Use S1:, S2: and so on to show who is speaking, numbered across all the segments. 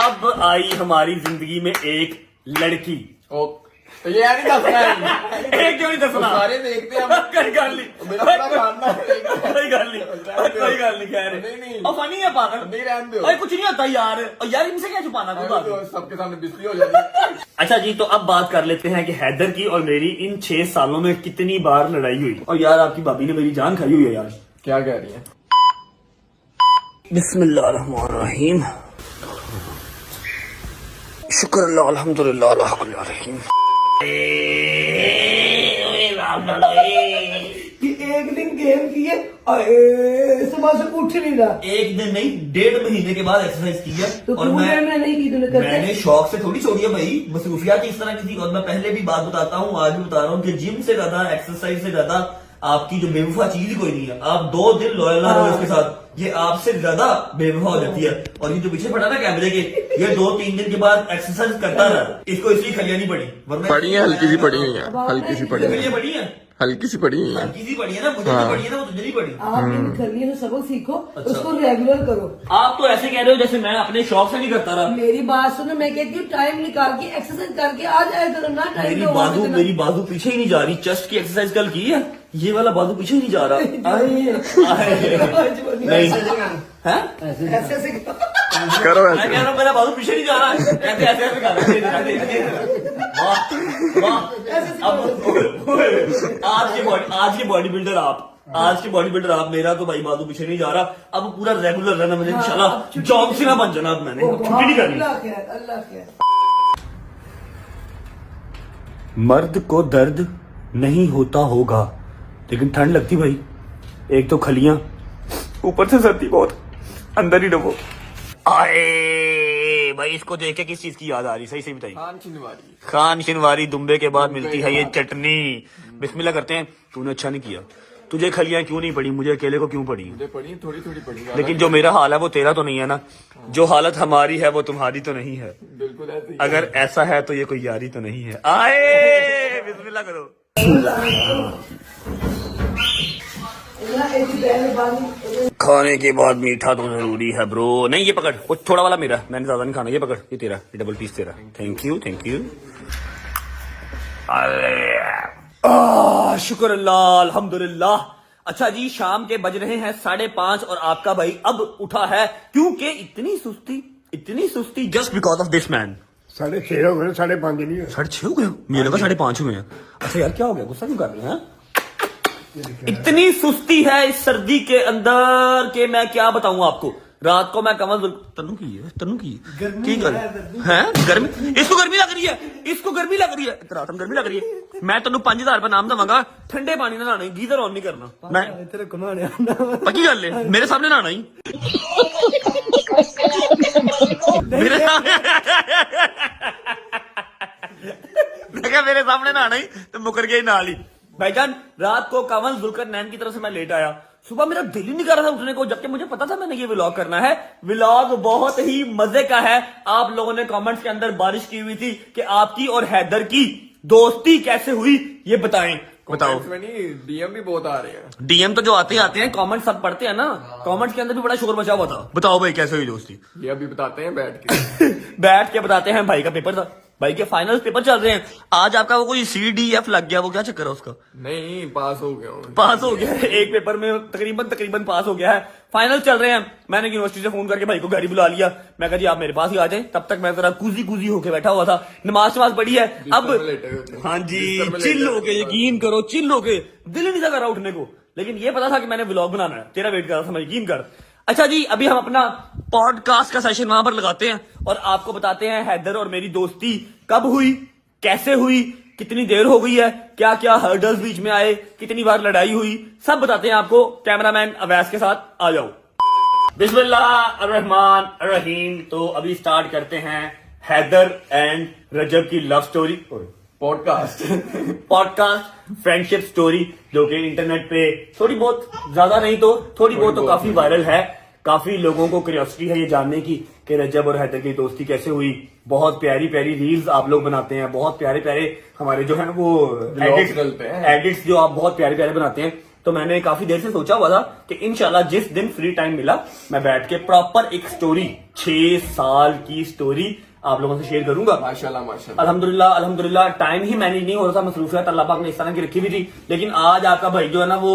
S1: अब आई हमारी जिंदगी में एक लड़की।
S2: तो ये यार नहीं दसना है।
S1: एक क्यों नहीं दसना?
S2: सारे देखते हैं
S1: कोई गल नहीं,
S2: मेरा बड़ा मानना है।
S1: कोई गल नहीं, कोई गल नहीं कह रहे।
S2: नहीं।
S1: और फनी है पागल,
S2: नहीं रहने दो।
S1: अरे कुछ नहीं होता यार, और यार इनसे क्या छुपाना कोई बात नहीं।
S2: सबके सामने बिस्ती हो जाती है।
S1: अच्छा जी, तो अब बात कर लेते हैं कि हैदर की और मेरी इन 6 सालों में कितनी बार लड़ाई हुई। और यार आपकी भाभी ने मेरी जान खाई हुई है यार।
S2: क्या कह रही है?
S1: बिस्मिल्लाहिर्रहमानिर्रहीम, शुक्र अल्लाह अल्हम्दुलिल्लाह अला कुल्ली हाल।
S3: कि एक दिन गेम किए सुबह से उठ नहीं रहा।
S1: एक दिन नहीं, 1.5 महीने के बाद एक्सरसाइज की है।
S3: तो
S1: और मैं
S3: नहीं की तूने करते?
S1: मैंने शौक से थोड़ी छोड़ी है भाई, मसरूफियात इस तरह की थी। और मैं पहले भी बात बताता हूँ, आज भी बता रहा हूँ कि जिम से ज्यादा, एक्सरसाइज से ज्यादा आपकी जो बेवफा चीज ही कोई नहीं है। आप 2 दिन लॉयल ना रहो इसके साथ, ये आपसे ज्यादा बेवफा हो जाती है। और ये जो पीछे पड़ा ना कैमरे के, ये 2-3 दिन के बाद एक्सरसाइज करता रहा, इसको इसलिए खलिया नहीं पड़ी, वरना
S2: पड़ी है, हल्की सी पड़ी हुई है, हल्की सी पड़ी
S1: ये
S2: है,
S1: बड़ी है,
S2: हल्की सी पड़ी हुई है।
S1: हल्की सी पड़ी है ना, मुझे नहीं पड़ी है ना, वो तुझे नहीं पड़ी।
S3: आप इन खलियों से सबक सीखो,
S1: अच्छा।
S3: उसको रेगुलर करो।
S1: आप तो ऐसे कह रहे हो जैसे मैं अपने शौक से नहीं करता रहा।
S3: मेरी बात सुनो, मैं कहती हूँ टाइम निकाल के एक्सरसाइज करके आ जाए करो ना। टाइम
S1: मेरी बाजू पीछे ही नहीं जा रही। चेस्ट की एक्सरसाइज कल की है, ये वाला बाजू पीछे ही नहीं जा रहा। नहीं है,
S3: ऐसे
S2: करो
S1: मैं कह रहा हूँ मेरा बाजू पीछे नहीं जा रहा है। ऐसे ऐसे ऐसे कर रहा है। वाह वाह। अब आज के बॉडी बिल्डर आप, मेरा तो भाई बाजू पीछे नहीं जा रहा। अब पूरा रेगुलर रहना मैंने, इंशाल्लाह जॉब से ना बन जाना। अब मैंने छुट्टी नहीं करनी।
S3: अल्लाह क्या
S1: मर्द को दर्द नहीं होता होगा, लेकिन ठंड लगती भाई। एक तो खलियां, ऊपर से सर्दी बहुत, अंदर ही डबो। आए भाई, इसको देख के किस चीज की याद आ रही? सही सही बताइए। खान शिनवारी दुम्बे के बाद मिलती है ये चटनी। बिस्मिल्लाह करते हैं। तूने अच्छा नहीं किया, तुझे खलियां क्यों नहीं पड़ी, मुझे अकेले को क्यों पड़ी?
S2: मुझे पड़ी, थोड़ी थोड़ी पड़ी।
S1: लेकिन जो मेरा हाल है वो तेरा तो नहीं है ना। जो हालत हमारी है वो तुम्हारी तो नहीं है।
S2: बिल्कुल ऐसे ही।
S1: अगर ऐसा है तो ये कोई यारी तो नहीं है। आए बिस्मिल्लाह करो। खाने के बाद मीठा तो जरूरी है ब्रो। नहीं ये पकड़, वो थोड़ा वाला मेरा, मैंने ज्यादा नहीं खाना। ये पकड़, ये तेरा, ये डबल पीस तेरा। Thank you thank you. शुक्र अल्लाह अल्हम्दुलिल्लाह। अच्छा जी, शाम के बज रहे हैं 5:30 और आपका भाई अब उठा है। क्योंकि इतनी सुस्ती just because of this man.
S4: 6:30 हो गए, 5:30 नहीं है।
S1: 6:30 हो गए? मुझे लगा 5:30 हुए हैं। अच्छा यार क्या हो गया, गुस्सा क्यों कर रहे हैं? इतनी सुस्ती है इस सर्दी के अंदर के मैं क्या बताऊं आपको। रात को मैं कमल तनु की है गर्मी, इसको गर्मी लग रही है, रात गर्मी लग रही है। मैं तेन 5,000 रुपए नाम दवांगा, ठंडे पानी नहाना ही, गीजर ऑन नहीं करना। मैं
S4: तेरे कमाने
S1: पक्की गल है, मेरे सामने नहाना ही, मेरे सामने नहाना ही तो मुकर गया नाल ही। भाईजान रात को कंवल जुल्करनैन की तरफ से मैं लेट आया, सुबह मेरा दिल ही नहीं कर रहा था उठने को, जबकि मुझे पता था मैंने ये व्लॉग करना है। व्लॉग बहुत ही मजे का है। आप लोगों ने कमेंट्स के अंदर बारिश की हुई थी कि आपकी और हैदर की दोस्ती कैसे हुई, ये बताओ।
S2: डीएम भी बहुत आ रहे हैं।
S1: डीएम तो जो आते हैं, कमेंट सब पढ़ते हैं ना। कमेंट्स के अंदर भी बड़ा शोर मचा हुआ था। बताओ भाई कैसे हुई दोस्ती?
S2: ये अभी बताते हैं बैठ के
S1: बताते हैं। भाई का पेपर था, भाई के फाइनल पेपर चल रहे हैं। आज आपका वो कोई CDF लग गया, वो क्या चक्कर है उसका?
S2: नहीं, पास हो गया
S1: एक पेपर में तकरीबन पास हो गया है। फाइनल चल रहे हैं। मैंने यूनिवर्सिटी से फोन करके भाई को गाड़ी बुला लिया। मैं कहा जी आप मेरे पास ही आ जाएं। तब तक मैं जरा कूजी होके बैठा हुआ था, नमाज पढ़ी है। अब हाँ जी, चिल होके, यकीन करो चिल होके, दिल नहीं था कर रहा उठने को, लेकिन ये पता था कि मैंने व्लॉग बनाना है। तेरा वेट कर रहा था मैं, यकीन कर। अच्छा जी, अभी हम अपना पॉडकास्ट का सेशन वहां पर लगाते हैं और आपको बताते हैं हैदर और मेरी दोस्ती कब हुई, कैसे हुई, कितनी देर हो गई है, क्या क्या हर्डल्स बीच में आए, कितनी बार लड़ाई हुई, सब बताते हैं आपको। कैमरामैन अवैस के साथ आ जाओ। बिस्मिल्लाहिर्रहमानिर्रहीम। तो अभी स्टार्ट करते हैं हैदर एंड रजब की love story podcast friendship story, जो कि इंटरनेट पे थोड़ी बहुत, ज्यादा नहीं तो थोड़ी बहुत तो काफी वायरल है। काफी लोगों को क्यूरियोसिटी है ये जानने की कि रजब और हैदर की दोस्ती कैसे हुई। बहुत प्यारी रील्स आप लोग बनाते हैं, बहुत प्यारे हमारे जो है वो एडिट्स जो आप बहुत प्यारे बनाते हैं। तो मैंने काफी देर से सोचा हुआ था कि इंशाल्लाह जिस दिन फ्री टाइम मिला मैं बैठ के प्रॉपर एक स्टोरी 6 साल की स्टोरी आप लोगों से शेयर करूंगा।
S2: माशाल्लाह माशाल्लाह।
S1: अल्हम्दुलिल्लाह टाइम ही मैनेज नहीं हो रहा था, मसरूफियत अल्लाह पाक ने इस तरह की रखी हुई थी। लेकिन आज आपका भाई जो है ना वो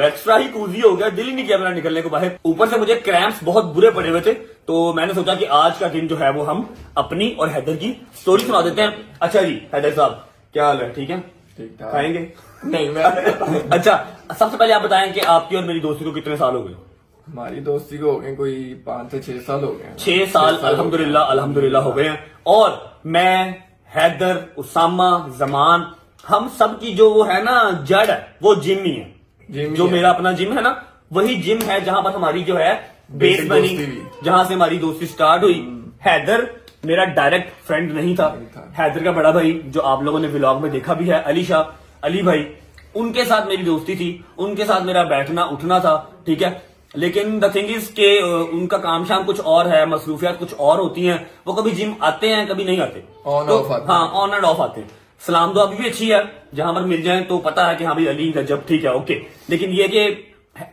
S1: एक्स्ट्रा ही कूजी हो गया, दिल ही नहीं किया मेरा निकलने को बाहर। ऊपर से मुझे क्रैम्प्स बहुत बुरे पड़े हुए थे, तो मैंने सोचा कि आज का दिन जो है वो हम अपनी और हैदर की स्टोरी सुना देते हैं। अच्छा जी हैदर साहब क्या हाल है, ठीक है?
S2: ठीक ठाक।
S1: खाएंगे?
S2: नहीं मैं
S1: अच्छा सबसे पहले आप बताएं कि आपकी और मेरी दोस्ती को कितने साल हो गए?
S2: हमारी दोस्ती को हो गए कोई 5 से 6 साल हो गए।
S1: 6 साल अल्हम्दुलिल्लाह हो गए हैं। और मैं, हैदर, उसामा, जमान, हम सब की जो वो है ना जड़ है वो जिम ही है।
S2: जिम
S1: जो
S2: ही है।
S1: मेरा अपना जिम है ना वही जिम है जहां पर हमारी जो है बेस
S2: Basic
S1: बनी,
S2: दोस्ती हुई।
S1: जहां से हमारी दोस्ती स्टार्ट हुई। हैदर मेरा डायरेक्ट फ्रेंड नहीं था। हैदर का बड़ा भाई जो आप लोगों ने व्लॉग में देखा भी है, अली शाह, अली भाई, उनके साथ मेरी दोस्ती थी, उनके साथ मेरा बैठना उठना था, ठीक है। लेकिन द थिंग इज के उनका काम शाम कुछ और है, मसरूफियात कुछ और होती हैं। वो कभी जिम आते हैं कभी नहीं आते,
S2: On
S1: तो
S2: off आते हैं।
S1: हाँ ऑन एंड ऑफ आते हैं। सलाम दुआ अभी भी अच्छी है, जहां पर मिल जाए तो पता है कि हाँ भाई अली रजब ठीक है ओके। लेकिन ये कि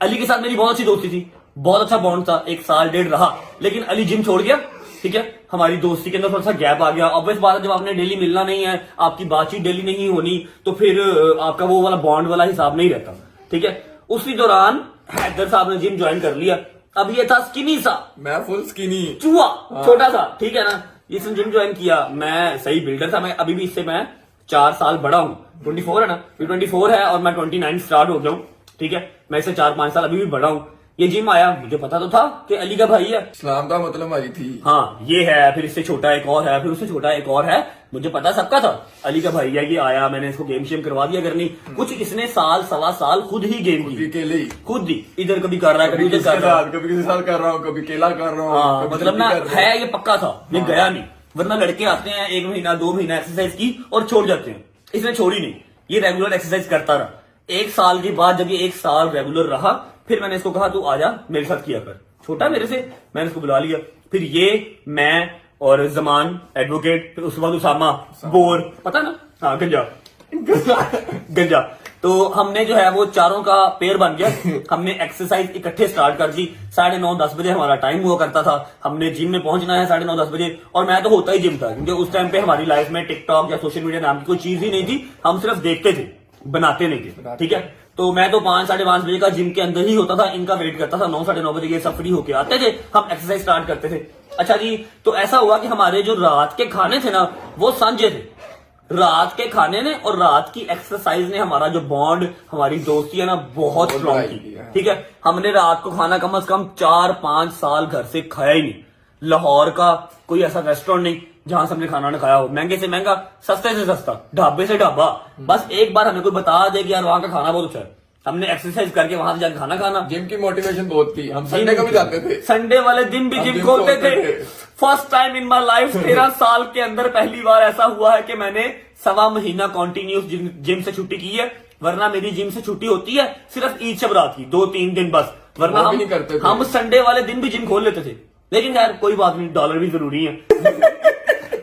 S1: अली के साथ मेरी बहुत अच्छी दोस्ती थी, बहुत अच्छा बॉन्ड था, 1 साल 1.5 रहा। लेकिन अली जिम छोड़ गया, ठीक है, हमारी दोस्ती के अंदर थोड़ा सा गैप आ गया। ऑब्वियस बात है जब आपने डेली मिलना नहीं है, आपकी बातचीत डेली नहीं होनी, तो फिर आपका वो वाला बॉन्ड वाला हिसाब नहीं रहता, ठीक है। उसी दौरान हैदर साहब ने जिम ज्वाइन कर लिया। अब ये था स्किनी सा
S2: मैं फुल स्किनी।
S1: चूहा, छोटा सा, ठीक है ना। इसने जिम ज्वाइन किया, मैं सही बिल्डर था, मैं अभी भी इससे मैं 4 साल बड़ा हूँ। 24 है ना, 24 है और मैं 29 स्टार्ट हो गया हूँ, ठीक है। मैं इससे 4-5 साल अभी भी बड़ा हूँ। ये जिम आया, मुझे पता तो था कि अली का भाई है,
S2: इस्लाम का मतलब हमारी थी।
S1: हाँ ये है, फिर इससे छोटा एक और है, फिर उससे छोटा एक और है, मुझे पता सबका था। अली का भाई है, ये आया, मैंने इसको गेम शेम करवा दिया करनी। कुछ इसने साल सवा साल खुद ही गेम की,
S2: अकेले ही।
S1: खुद ही, इधर कभी कर रहा है कभी उधर कर रहा है।
S2: कभी किसी साथ कर रहा हूँ, कभी केला कर रहा हूँ।
S1: हाँ
S2: कभी
S1: मतलब ना
S2: जल्दी कर रहा हूँ।
S1: है, ये पक्का था, ये गया नहीं। वरना लड़के आते हैं 1 महीना 2 महीना एक्सरसाइज की और छोड़ जाते हैं, इसने छोड़ी नहीं, ये रेगुलर एक्सरसाइज करता रहा। 1 साल के बाद जब ये 1 साल रेगुलर रहा, फिर मैंने इसको कहा तू आजा मेरे साथ किया कर, छोटा मेरे से, मैंने इसको बुला लिया। फिर ये, मैं और जमान एडवोकेट, फिर उसके बाद उसामा बोर, पता ना, हाँ गंजा गंजा। तो हमने जो है वो चारों का पेयर बन गया। हमने एक्सरसाइज इकट्ठे स्टार्ट कर दी। 9:30-10 बजे हमारा टाइम हुआ करता था, हमने जिम में पहुंचना है 9:30-10 बजे। और मैं तो होता ही जिम था, क्योंकि उस टाइम पे हमारी लाइफ में टिकटॉक या सोशल मीडिया नाम की कोई चीज ही नहीं थी, हम सिर्फ देखते थे, बनाते नहीं थे, ठीक है। तो मैं तो 5-5:30 बजे का जिम के अंदर ही होता था, इनका वेट करता था। 9-9:30 बजे ये सब फ्री होके आते थे, हम एक्सरसाइज स्टार्ट करते थे। अच्छा जी, तो ऐसा हुआ कि हमारे जो रात के खाने थे ना वो सांझे थे। रात के खाने ने और रात की एक्सरसाइज ने हमारा जो बॉन्ड, हमारी दोस्ती है ना बहुत स्ट्रॉन्ग
S2: बढ़ाई
S1: की,
S2: की है।
S1: ठीक है। हमने रात को खाना कम से कम 4-5 साल घर से खाया ही नहीं। लाहौर का कोई ऐसा रेस्टोरेंट नहीं जहां से हमने खाना ना खाया हो, महंगे से महंगा, सस्ते से सस्ता, ढाबे से ढाबा। बस एक बार हमें कोई बता दे कि यार वहां का खाना बहुत अच्छा है, हमने एक्सरसाइज करके वहां से जाकर खाना खाना।
S2: जिम की मोटिवेशन बहुत थी, हम संडे को भी जाते थे।
S1: संडे वाले दिन भी
S2: हम
S1: जिम
S2: जिम
S1: खोलते
S2: खोलते
S1: थे।
S2: थे।
S1: First time in my life 13 साल के अंदर पहली बार ऐसा हुआ है कि मैंने 1.25 महीना कॉन्टिन्यूस जिम से छुट्टी की है। वरना मेरी जिम से छुट्टी होती है सिर्फ ईद शब रात की 2-3 दिन बस, वरना
S2: वो भी नहीं करते थे।
S1: हम संडे वाले दिन भी जिम खोल लेते थे। लेकिन यार कोई बात नहीं, डॉलर भी जरूरी है।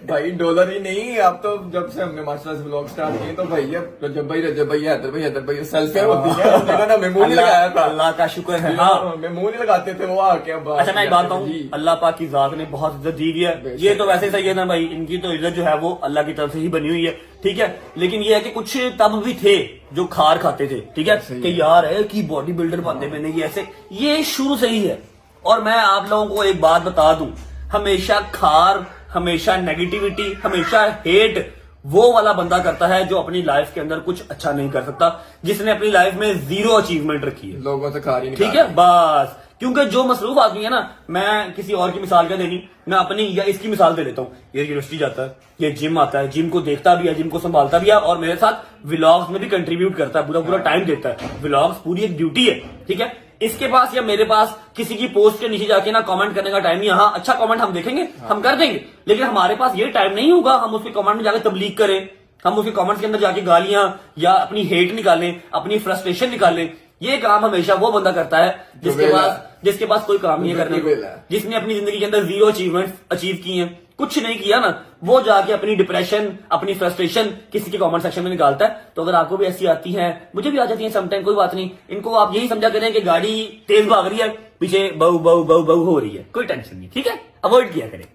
S2: भाई डॉलर ही नहीं, अब तो जब से हमने मार्शल आर्ट्स ब्लॉग स्टार्ट किए तो भैया रजब भाई, हैदर भाई सेल्फी होती है। देखो ना, मैं मुंह नहीं लगाया था।
S1: अल्लाह का शुक्र है। हाँ
S2: मैं मुंह नहीं लगाते थे, वो आके अब
S1: अच्छा मैं एक बात कहूँ,
S2: जी।
S1: अल्लाह पाक की जात ने बहुत इज्जत दी हुई है।
S2: बेशक।
S1: ये तो वैसे सही है ना भाई, इनकी तो इज्जत जो है वो अल्लाह की तरफ से ही बनी हुई है, ठीक है। लेकिन ये है कि कुछ तब भी थे जो खार खाते थे, ठीक है, कि यार है कि बॉडी बिल्डर बनने में नहीं ऐसे, ये शुरू से ही है। और मैं आप लोगों को एक बात बता दूं, हमेशा खार, हमेशा नेगेटिविटी, हमेशा हेट वो वाला बंदा करता है जो अपनी लाइफ के अंदर कुछ अच्छा नहीं कर सकता, जिसने अपनी लाइफ में 0 अचीवमेंट रखी है,
S2: लोगों से खा रही
S1: ठीक है बस। क्योंकि जो मसरूफ आदमी है ना, मैं किसी और की मिसाल क्या देनी, मैं अपनी या इसकी मिसाल दे लेता हूँ। ये यूनिवर्सिटी जाता है, ये जिम आता है, जिम को देखता भी है, जिम को संभालता भी है, और मेरे साथ व्लॉग्स में भी कंट्रीब्यूट करता है, पूरा टाइम देता है। व्लॉग्स पूरी एक ड्यूटी है, ठीक है। इसके पास या मेरे पास किसी की पोस्ट के नीचे जाके ना कमेंट करने का टाइम नहीं है। हाँ अच्छा कमेंट हम देखेंगे, हम कर देंगे, लेकिन हमारे पास ये टाइम नहीं होगा हम उसके कमेंट में जाके तबलीग करें, हम उसके कमेंट्स के अंदर जाके गालियां या अपनी हेट निकालें, अपनी फ्रस्ट्रेशन निकालें। ये काम हमेशा वो बंदा करता है जिसके पास जिसके पास कोई काम नहीं है करने को,
S2: वेला है।
S1: जिसने अपनी जिंदगी के अंदर 0 अचीवमेंट अचीव की हैं, कुछ नहीं किया ना, वो जाके अपनी डिप्रेशन, अपनी फ्रस्ट्रेशन किसी के कमेंट सेक्शन में निकालता है। तो अगर आपको भी ऐसी आती है, मुझे भी आ जाती है समटाइम, कोई बात नहीं, इनको आप यही समझा करें कि गाड़ी तेज भाग रही है, पीछे बहु बहु बहु बहु हो रही है, कोई टेंशन नहीं, ठीक है, अवॉइड किया करें।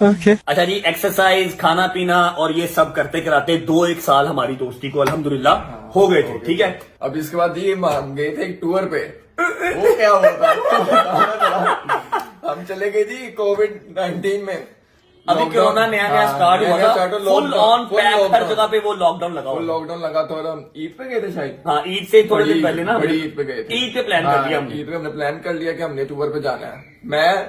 S1: अच्छा जी, एक्सरसाइज, खाना पीना और ये सब करते कराते 2-1 साल हमारी दोस्ती को अल्हम्दुलिल्लाह हो गए थे, ठीक है।
S2: अब इसके बाद ये हम गए थे एक टूर पे, वो क्या हुआ था हम चले गए जी कोविड-19 में।
S1: अभी कोरोना नया नया स्टार्ट हुआ था, फुल ऑन पैक, हर जगह पे वो लॉकडाउन लगा हुआ।
S2: लॉकडाउन लगा था और हम ईद पे गए थे शायद।
S1: हाँ, ईद से थोड़े दिन पहले ना,
S2: बड़ी ईद पे गए थे।
S1: ईद पे प्लान कर लिया हमने।
S2: ईद पे हमने प्लान कर लिया कि हमने टूर पे जाना है। मैं,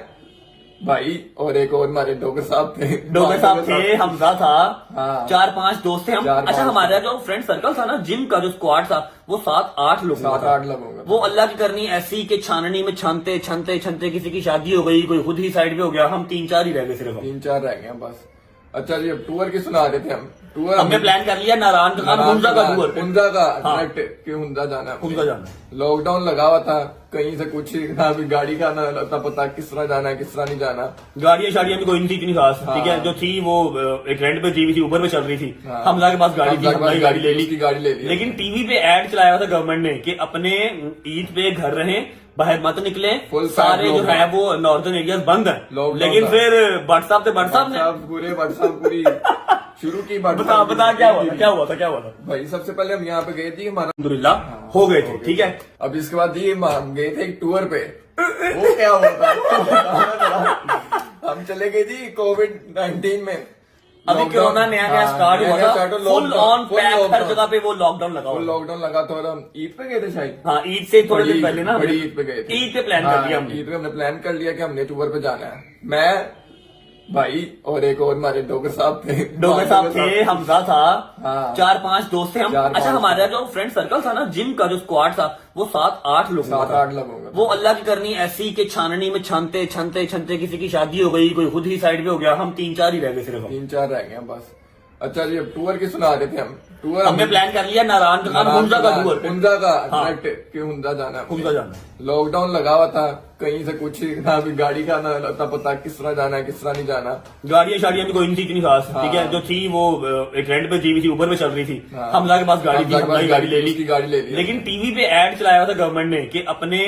S2: भाई और एक और हमारे डोगर साहब थे।
S1: डोगर साहब थे, हमजा था,
S2: हाँ।
S1: 4-5 दोस्त थे हम।
S2: 4-5
S1: अच्छा, हमारा जो फ्रेंड सर्कल था ना, जिम का जो स्क्वाड था, वो 7-8 लोग
S2: 7-8 लोग होंगे।
S1: वो अल्लाह की करनी ऐसी कि छाननी में छानते छानते छानते किसी की शादी हो गई, कोई खुद ही साइड पे हो गया, हम 3-4 ही रह गए सिर्फ।
S2: 3-4 रह गए बस। अच्छा जी, अब टूर की सुना रहे थे हम। टूर
S1: हमने प्लान कर लिया नारायण का, हुंजा का टूर।
S2: हुंजा का,
S1: हाँ।
S2: डायरेक्ट कि हुंजा जाना है।
S1: हुंजा जाना है।
S2: लॉकडाउन लगा हुआ था, कहीं से कुछ ना, अभी गाड़ी का ना लगता पता किस तरह जाना है, किस तरह नहीं जाना।
S1: गाड़ियां शाड़ियां भी कोई नहीं थी इतनी खास, ठीक है, जो थी वो एक रेंट पे थी, ऊबर पे चल रही थी।
S2: हाँ।
S1: हमजा के पास गाड़ी थी,
S2: हमजा के
S1: हमजा की
S2: पास
S1: गाड़ी ले ली।
S2: उसकी गाड़ी ले ली।
S1: लेकिन टीवी पे ऐड चलाया हुआ था गवर्नमेंट ने कि अपने ईद पे घर रहें, बाहर मत निकले,
S2: Full
S1: सारे जो
S2: lockdown।
S1: है वो नॉर्दर्न एरियाज बंद है।
S2: Lockdown
S1: लेकिन
S2: था।
S1: फिर व्हाट्सएप से व्हाट्सएप ने
S2: पूरे व्हाट्सएप पूरी शुरू की।
S1: बता क्या हुआ था, क्या हुआ था, क्या हुआ था।
S2: भाई सबसे पहले हम यहाँ पे गए थे, हमारा
S1: अल्हम्दुलिल्लाह हो गए थे, ठीक है।
S2: अब इसके बाद ये हम गए थे एक टूर पे, वो क्या हुआ था हम चले गए जी कोविड-19 में।
S1: अभी कोरोना नया नया स्टार्ट हुआ था, फुल ऑन पैक, हर जगह पे वो लॉकडाउन लगा हुआ।
S2: लॉकडाउन लगा था और हम ईद पे गए थे शायद।
S1: हाँ, ईद से थोड़े दिन पहले ना,
S2: बड़ी ईद पे गए थे।
S1: ईद पे प्लान कर लिया हमने।
S2: ईद पे हमने प्लान कर लिया कि हमने टूर पे जाना है। मैं, भाई और एक और हमारे डोगर साहब थे।
S1: डोगर साहब थे, हमजा था,
S2: हाँ।
S1: 4-5 दोस्त थे हम।
S2: 4-5
S1: अच्छा, हमारा जो फ्रेंड सर्कल था ना, जिम का जो स्क्वाड था, वो 7-8 लोग
S2: 7-8 लोग होंगे।
S1: वो अल्लाह की करनी ऐसी कि छाननी में छानते छानते छानते किसी की शादी हो गई, कोई खुद ही साइड पे हो गया, हम 3-4 ही रह गए सिर्फ।
S2: 3-4 रह गए बस। अच्छा जी, अब टूर की सुना रहे थे हम। टूर
S1: हमने प्लान कर लिया नारायण का, हुंजा का टूर।
S2: हुंजा का,
S1: हाँ।
S2: डायरेक्ट कि हुंजा जाना है।
S1: हुंजा जाना है।
S2: लॉकडाउन लगा हुआ था, कहीं से कुछ ना, अभी गाड़ी का ना लगता पता किस तरह जाना है, किस तरह नहीं जाना।
S1: गाड़ियां शाड़ियां भी कोई नहीं थी इतनी खास, ठीक है,
S2: हाँ।
S1: जो थी वो एक रेंट पे थी, ऊबर पे चल रही थी।
S2: हाँ।
S1: हमजा के पास गाड़ी थी,
S2: हमजा के
S1: हमजा की
S2: पास
S1: गाड़ी ले ली।
S2: उसकी गाड़ी ले ली।
S1: लेकिन टीवी पे ऐड चलाया हुआ था गवर्नमेंट ने कि अपने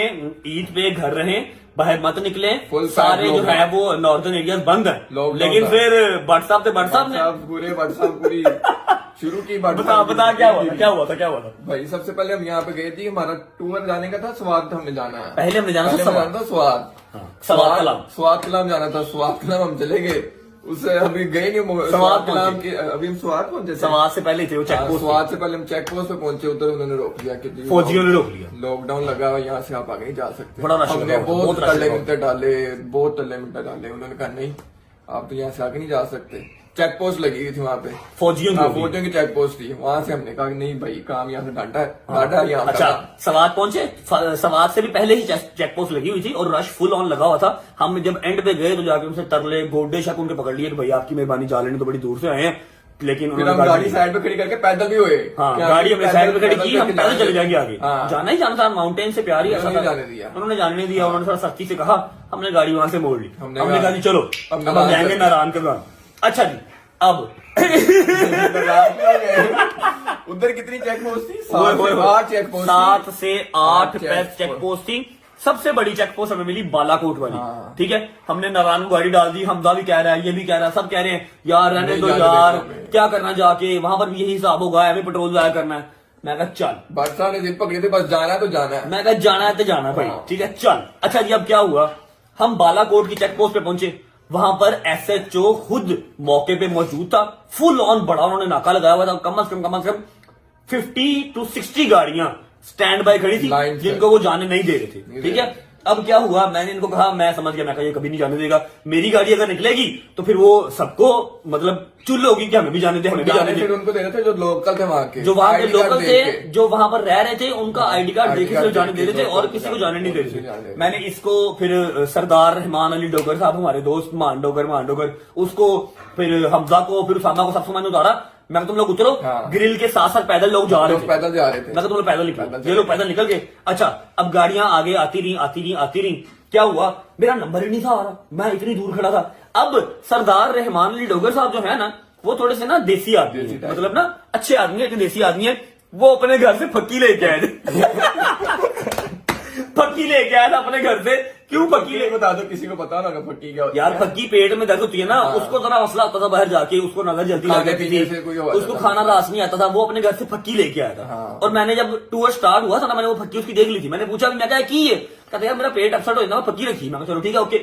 S1: ईद पे घर रहें, बाहर मत निकले,
S2: Full
S1: सारे जो
S2: lockdown।
S1: है वो नॉर्दर्न एरियाज बंद है।
S2: Lockdown
S1: लेकिन
S2: था।
S1: फिर व्हाट्सएप से व्हाट्सएप ने
S2: पूरे व्हाट्सएप पूरी शुरू की।
S1: बता क्या हुआ था, क्या हुआ था, क्या हुआ था।
S2: भाई सबसे पहले हम यहाँ पे गए थे, हमारा टूर जाने का था, स्वाद हमें जाना है।
S1: पहले हमने जाना था
S2: पहले
S1: स्वाद।
S2: जाना था स्वाद।
S1: स्वाद कलाम।
S2: स्वाद कलाम जाना था। स्वाद कलाम हम चले गए, उससे अभी गए नहीं। स्वाद कलाम की अभी हम स्वाद पहुंचे थे।
S1: समाज से पहले थे वो चेक
S2: हाँ,
S1: पोस्ट,
S2: स्वाद से पहले हम चेक पोस्ट पे पहुंचे, उधर उन्होंने रोक लिया कि जी,
S1: फौजियों ने रोक लिया।
S2: लॉकडाउन लगा हुआ, यहाँ से आप आगे नहीं जा सकते।
S1: बड़ा रश
S2: हमने
S1: लगा हुआ,
S2: बहुत
S1: बहुत रश
S2: तल्ले
S1: लगा
S2: मिनटे डाले, बहुत तल्ले मिनटे डाले। उन्होंने कहा नहीं, आप तो यहाँ से आगे नहीं जा सकते। चेक पोस्ट लगी हुई थी वहाँ पे,
S1: फौजियों
S2: हाँ,
S1: की।
S2: फौजियों की चेक पोस्ट थी। वहां से हमने कहा कि नहीं भाई, काम यहाँ से डांटा है, डांटा यहाँ
S1: अच्छा,
S2: का।
S1: सवाद पहुंचे, सवाद से भी पहले ही चेक पोस्ट लगी हुई थी और रश फुल ऑन लगा हुआ था। हम जब एंड पे गए तो जाके उनसे तरले गोडे शक उनके पकड़ लिए कि भाई आपकी मेहरबानी, जा लेने तो बड़ी दूर से आए हैं। लेकिन
S2: फिर
S1: उन्होंने
S2: हम गाड़ी साइड पे खड़ी करके पैदल भी हुए।
S1: हाँ,
S2: क्या
S1: गाड़ी हमने साइड पे खड़ी की, हम
S2: पैदल
S1: पैदल चले जाएंगे आगे।
S2: हाँ।
S1: जाना ही जाना था, माउंटेन से प्यार ही ऐसा
S2: उन्होंने
S1: था।
S2: जाने दिया।
S1: उन्होंने जाने नहीं दिया, उन्होंने थोड़ा सख्ती से कहा, हमने गाड़ी वहां से मोड़ ली।
S2: हमने
S1: हमने कहा जी चलो,
S2: अब
S1: अब हम जाएंगे नारायण के गांव। अच्छा जी, अब
S2: उधर कितनी चेक पोस्ट थी?
S1: ओए, ओए, ओए।
S2: 8 चेक पोस्ट।
S1: 7 से 8
S2: check
S1: best check
S2: post.
S1: Post थी। सबसे बड़ी चेक पोस्ट हमें मिली बालाकोट वाली,
S2: हाँ।
S1: ठीक है। हमने नारायण को गाड़ी डाल दी, हमजा भी कह रहा है, ये भी कह रहा है, सब कह रहे हैं यार रहने
S2: नहीं
S1: दो
S2: जाने
S1: यार,
S2: देंगे।
S1: क्या करना जाके, वहां पर भी यही हिसाब होगा, हमें पेट्रोल जाया करना है। मैं कहा चल,
S2: बादशाह ने जिद पकड़ी थी, बस जाना है तो जाना है।
S1: मैं कहा जाना है तो जाना भाई,
S2: हाँ।
S1: ठीक है चल। अच्छा जी, अब क्या हुआ, हम बालाकोट की चेक पोस्ट पे पहुंचे। वहां पर एसएचओ खुद मौके पे मौजूद था, फुल ऑन बड़ा उन्होंने नाका लगाया हुआ था। कम से कम 50 to 60 गाड़ियां स्टैंड बाय खड़ी थी,
S2: लाइन से।
S1: जिनको वो जाने नहीं दे रहे थे, ठीक है। अब क्या हुआ, मैंने इनको कहा, मैं समझ गया, मैं कहा ये कभी नहीं जाने देगा, मेरी गाड़ी अगर निकलेगी तो फिर वो सबको मतलब चुल होगी कि हमें भी जाने दे, हमें भी जाने
S2: फिर
S1: दे।
S2: उनको दे रहे थे जो लोकल थे वहां के,
S1: जो वहां के
S2: ID कार्ड
S1: लोकल
S2: देख
S1: थे,
S2: के।
S1: जो वहां पर रह रहे थे, उनका आईडी कार्ड
S2: ID
S1: देके
S2: कार्ड
S1: सिर्फ जाने
S2: देख
S1: दे रहे
S2: के
S1: थे और
S2: लोकल
S1: किसी को
S2: जाने
S1: जाने नहीं दे
S2: नहीं
S1: रहे
S2: जाने
S1: थे।
S2: दे।
S1: मैंने इसको फिर सरदार रहमान अली डोगर साहब, हमारे दोस्त मान डोगर, उसको फिर हमजा को, फिर उसामा को, सबको मैंने उतारा। मैं तुम लोग उतरो,
S2: हाँ।
S1: ग्रिल के साथ साथ पैदल लोग जा रहे
S2: लोग
S1: थे,
S2: पैदल जा रहे थे।
S1: मैं तुम लोग पैदल निकल,
S2: पैदल
S1: ये लोग पैदल निकल गए। अच्छा, अब गाड़ियां आगे आती रही, क्या हुआ, मेरा नंबर ही नहीं था आ रहा, मैं इतनी दूर खड़ा था। अब सरदार रहमान अली डोगर साहब जो है ना, वो थोड़े से ना देसी आदमी
S2: देसी
S1: है,
S2: टाइप।
S1: मतलब ना अच्छे आदमी है, जो देसी आदमी है, वो अपने घर से फक्की लेके आए थे। फक्की लेके आया था अपने घर से। क्यों फक्की
S2: ये बता दो, किसी को पता ना फक्की क्या होती
S1: यार
S2: है?
S1: फक्की पेट में दर्द होती है ना,
S2: हाँ।
S1: उसको जरा मसला होता था बाहर जाके, उसको नजर जल्दी लग
S2: खाने
S1: जाती
S2: पीने
S1: थी,
S2: से कोई हो
S1: उसको
S2: जाता
S1: खाना
S2: था।
S1: रास नहीं आता था, वो अपने घर से फक्की लेके आया था।
S2: हाँ।
S1: और मैंने जब टूर स्टार्ट हुआ था ना, मैंने वो फक्की उसकी देख ली थी, मैंने पूछा मैं क्या की है, कहते यार मेरा पेट अपसेट हो जाता है, फक्की रखी। मैं चलो ठीक है ओके।